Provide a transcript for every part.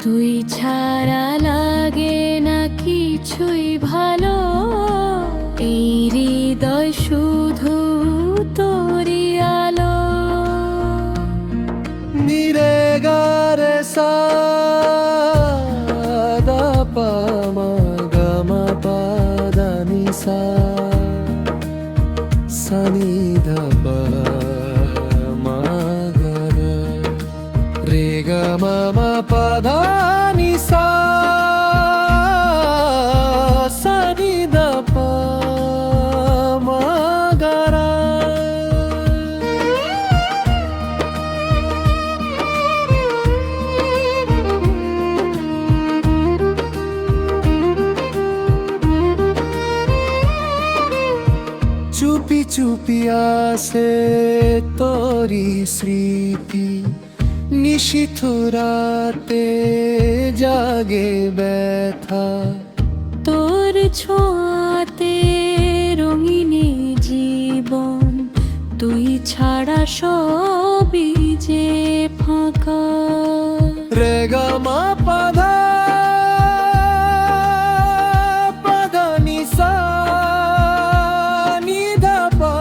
তুই ছাড়া লাগে না কিছুই ভালো, এই হৃদয় শুধু তোরই আলো। নিরে গারে সা দা পা মা গা মা পা দা নি সা সা নি ধা পা মা গা রে গা মা মা পা ধা নি সা সা নি ধা পা মা গা রা। চুপি চুপি আসে তোরি স্মৃতি, নিশীথ রাতে জাগে ব্যথা। তোর ছোঁয়াতে রঙিনে জীবন, তুই ছাড়া সবই যে ফাঁকা। রে গা মা পা ধা পা ধা নি সা নি ধা পা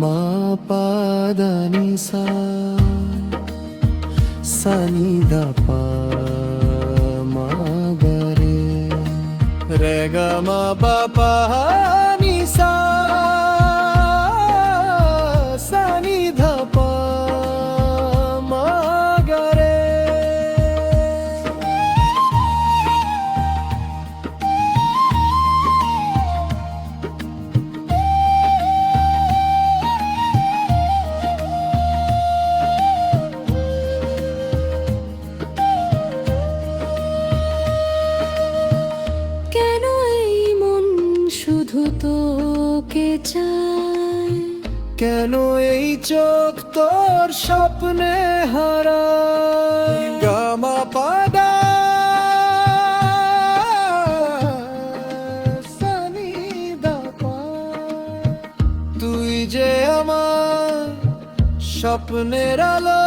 মা পা ধা নি সা সা নি ধা পা মা গা রে গা মা পা পা নি সা সা নি ধা পা মা গা রে। কেন এই মন শুধু তোকে চায়, কেন এই চোখ তোর স্বপ্নে হারায়। গা মা পা দা সা নি ধা পা, তুই যে আমার স্বপ্নের আলো,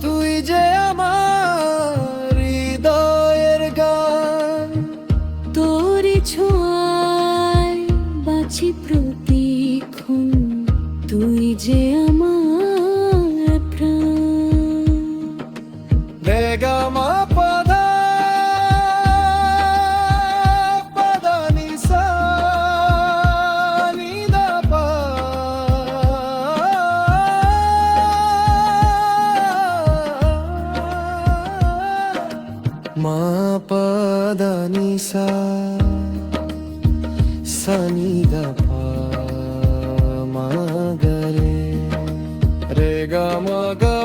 তুই যে আমার হৃদয়ের গান। তোরই ছোঁয়ায় বাঁচি প্রতিক্ষণ, তুই যে আমার প্রাণ। রে গা মা পা ধা পা ধা নি সা নি ধা পা মা পা ধা নি সা সা নি ধা পা মা গা রে গা মা গা